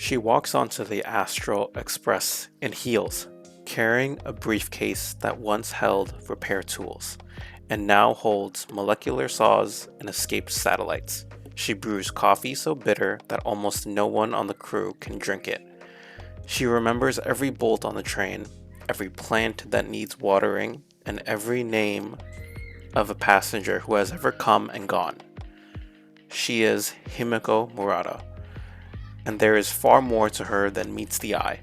She walks onto the Astral Express in heels, carrying a briefcase that once held repair tools, and now holds molecular saws and escaped satellites. She brews coffee so bitter that almost no one on the crew can drink it. She remembers every bolt on the train, every plant that needs watering, and every name of a passenger who has ever come and gone. She is Himeko Murata, and there is far more to her than meets the eye.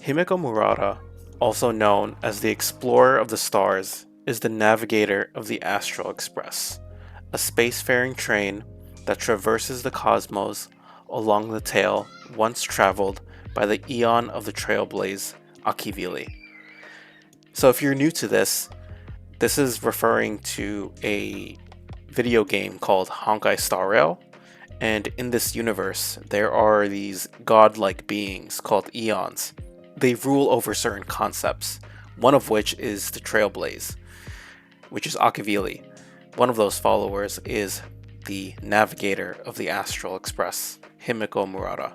Himeko Murata, also known as the Explorer of the Stars, is the navigator of the Astral Express, a spacefaring train that traverses the cosmos along the tail once traveled by the Eon of the Trailblaze, Akivili. So if you're new to this is referring to a video game called Honkai Star Rail, and in this universe there are these godlike beings called Eons. They rule over certain concepts, one of which is the Trailblaze, which is Akivili. One of those followers is the navigator of the Astral Express, Himeko Murata.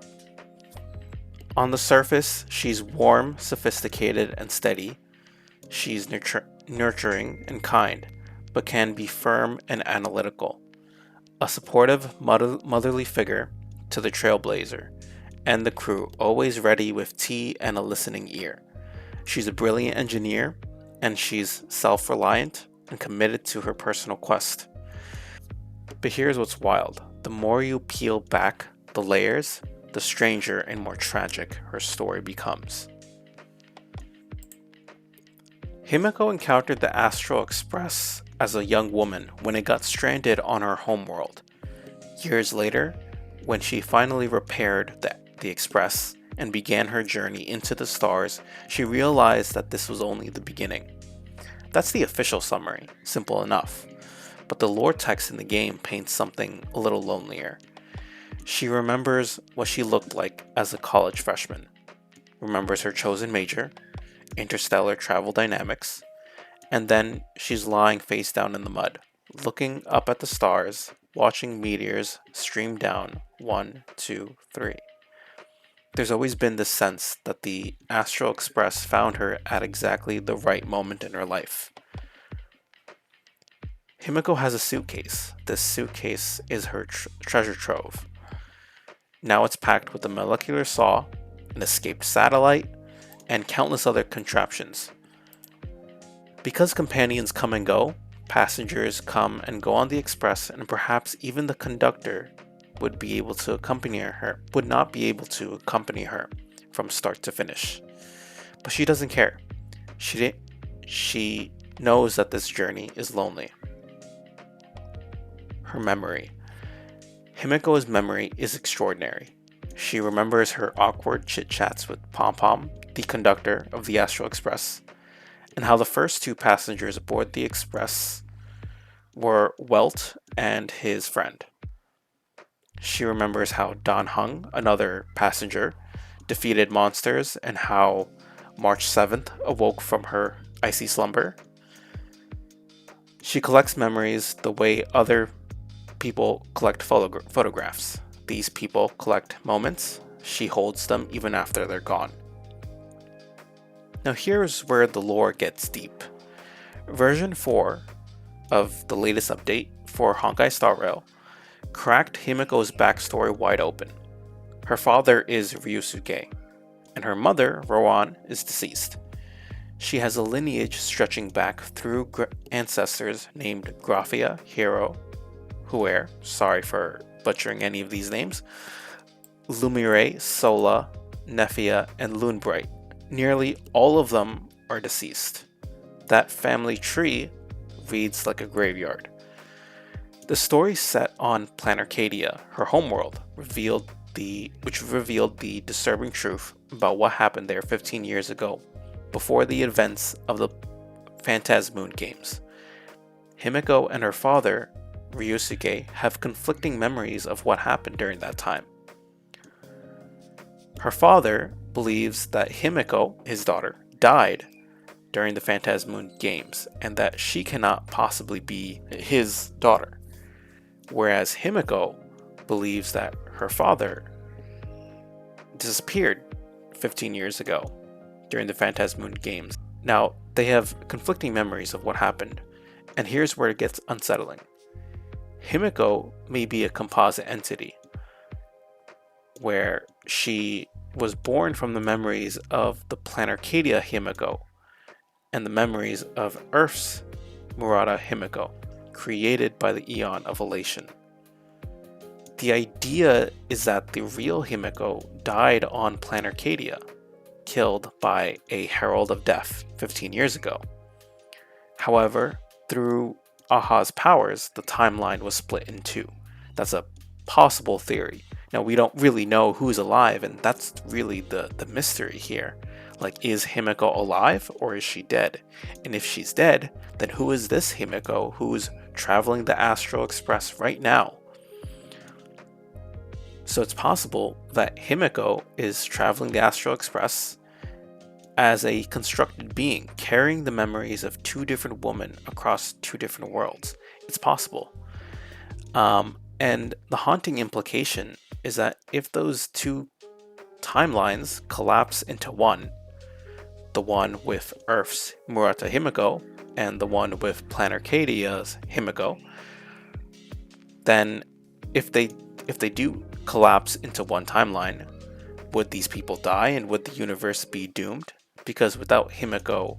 On the surface, she's warm, sophisticated, and steady. She's nurturing and kind, but can be firm and analytical. A supportive, motherly figure to the Trailblazer and the crew, always ready with tea and a listening ear. She's a brilliant engineer, and she's self-reliant and committed to her personal quest. But here's what's wild. The more you peel back the layers, the stranger and more tragic her story becomes. Himeko encountered the Astral Express as a young woman when it got stranded on her homeworld. Years later, when she finally repaired the Express and began her journey into the stars, she realized that this was only the beginning. That's the official summary, simple enough. But the lore text in the game paints something a little lonelier. She remembers what she looked like as a college freshman, remembers her chosen major, interstellar travel dynamics, and then she's lying face down in the mud, looking up at the stars, watching meteors stream down 1, 2, 3. There's always been this sense that the Astral Express found her at exactly the right moment in her life. Himeko has a suitcase. This suitcase is her treasure trove. Now it's packed with a molecular saw, an escaped satellite, and countless other contraptions. Because companions come and go, passengers come and go on the express, and perhaps even the conductor would not be able to accompany her from start to finish. But she doesn't care. She knows that this journey is lonely. Her memory. Himeko's memory is extraordinary. She remembers her awkward chit-chats with Pom Pom, the conductor of the Astral Express, and how the first two passengers aboard the express were Welt and his friend. She remembers how Dan Hung, another passenger, defeated monsters, and how March 7th awoke from her icy slumber. She collects memories the way other people collect photographs. These people collect moments. She holds them even after they're gone. Now here's where the lore gets deep. Version 4 of the latest update for Honkai Star Rail cracked Himeko's backstory wide open. Her father is Ryusuke, and her mother, Rowan, is deceased. She has a lineage stretching back through ancestors named Graphia, Hero, Huer, sorry for butchering any of these names, Lumire, Sola, Nephia, and Lunebright. Nearly all of them are deceased. That family tree reads like a graveyard. The story set on Planarcadia, her homeworld, which revealed the disturbing truth about what happened there 15 years ago, before the events of the Phantasmoon games. Himeko and her father, Ryusuke, have conflicting memories of what happened during that time. Her father believes that Himeko, his daughter, died during the Phantasmoon games, and that she cannot possibly be his daughter. Whereas Himeko believes that her father disappeared 15 years ago during the Phantasmoon games. Now, they have conflicting memories of what happened, and here's where it gets unsettling. Himeko may be a composite entity, where she was born from the memories of the Planarcadia Himeko and the memories of Earth's Murata Himeko, created by the Eon of Elation. The idea is that the real Himeko died on Planarcadia, killed by a Herald of Death 15 years ago. However, through Aha's powers, the timeline was split in two. That's a possible theory. Now, we don't really know who's alive, and that's really the mystery here. Like, is Himeko alive, or is she dead? And if she's dead, then who is this Himeko who's traveling the Astral Express right now? So it's possible that Himeko is traveling the Astral Express as a constructed being, carrying the memories of two different women across two different worlds. It's possible. And the haunting implication is that if those two timelines collapse into one, the one with Earth's Murata Himeko and the one with Planarcadia's Himeko, then if they do collapse into one timeline, would these people die and would the universe be doomed? Because without Himeko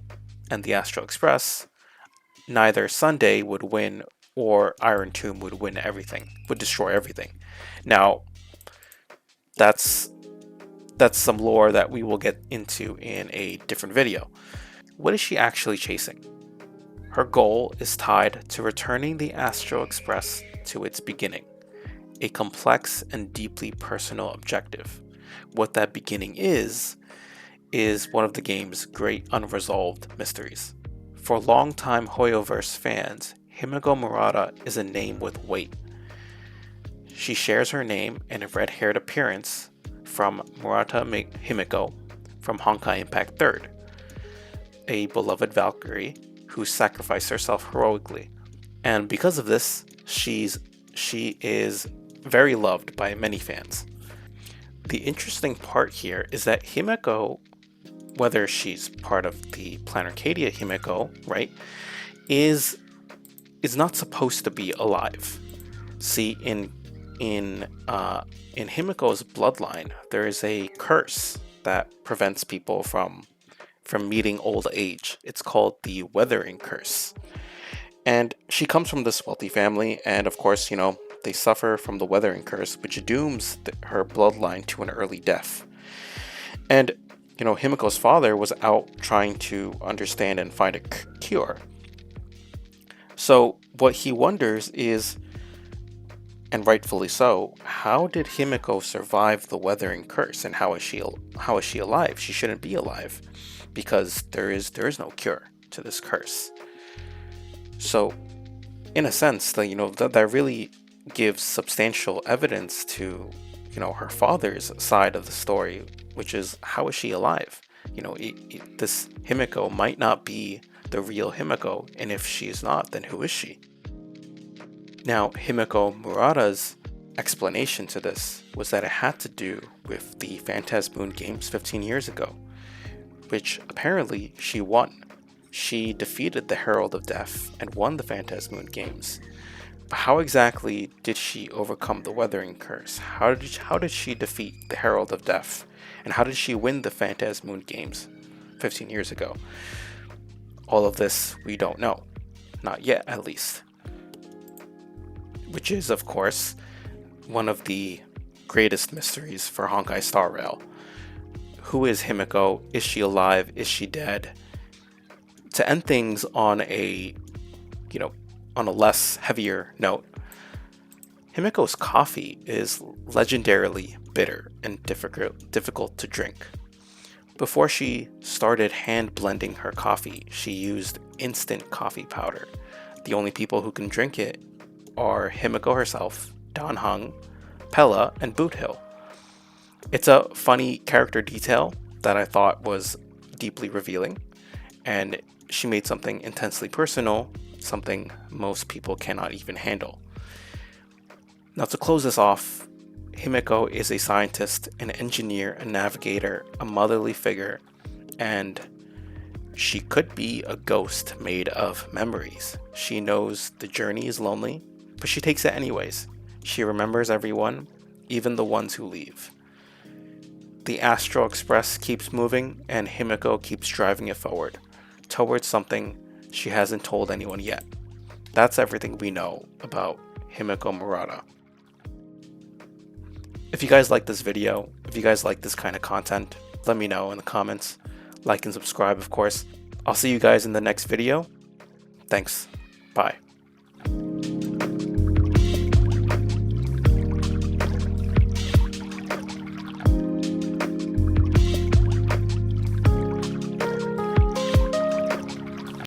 and the Astral Express, neither Sunday would win or Iron Tomb would win everything, would destroy everything. Now, that's some lore that we will get into in a different video. What is she actually chasing? Her goal is tied to returning the Astral Express to its beginning, a complex and deeply personal objective. What that beginning is one of the game's great unresolved mysteries. For longtime Hoyoverse fans, Himeko Murata is a name with weight. She shares her name and a red-haired appearance from Murata Himeko from Honkai Impact 3rd, a beloved Valkyrie who sacrificed herself heroically. And because of this, she is very loved by many fans. The interesting part here is that Himeko, whether she's part of the Planarcadia Himeko, right, is not supposed to be alive. See, in Himeko's bloodline, there is a curse that prevents people from meeting old age. It's called the Weathering Curse. And she comes from this wealthy family, and of course, they suffer from the Weathering Curse, which dooms her bloodline to an early death. And, Himeko's father was out trying to understand and find a cure. So what he wonders is, and rightfully so, how did Himeko survive the Weathering Curse, and how is she alive? She shouldn't be alive, because there is no cure to this curse. So, in a sense, that really gives substantial evidence to, her father's side of the story, which is, how is she alive? This Himeko might not be the real Himeko, and if she is not, then who is she? Now, Himeko Murata's explanation to this was that it had to do with the Phantasmoon games 15 years ago, which apparently she won. She defeated the Herald of Death and won the Phantasmoon games. But how exactly did she overcome the Weathering Curse? How did she defeat the Herald of Death? And how did she win the Phantasmoon games 15 years ago? All of this we don't know. Not yet, at least. Which is, of course, one of the greatest mysteries for Honkai Star Rail. Who is Himeko? Is she alive? Is she dead? To end things on a less heavier note, Himeko's coffee is legendarily bitter and difficult to drink. Before she started hand blending her coffee, she used instant coffee powder. The only people who can drink it are Himeko herself, Dan Heng, Pella, and Boothill. It's a funny character detail that I thought was deeply revealing, and she made something intensely personal, something most people cannot even handle. Now, to close this off, Himeko is a scientist, an engineer, a navigator, a motherly figure, and she could be a ghost made of memories. She knows the journey is lonely, but she takes it anyways. She remembers everyone, even the ones who leave. The Astral Express keeps moving, and Himeko keeps driving it forward, towards something she hasn't told anyone yet. That's everything we know about Himeko Murata. If you guys like this video, if you guys like this kind of content, let me know in the comments. Like and subscribe, of course. I'll see you guys in the next video. Thanks. Bye.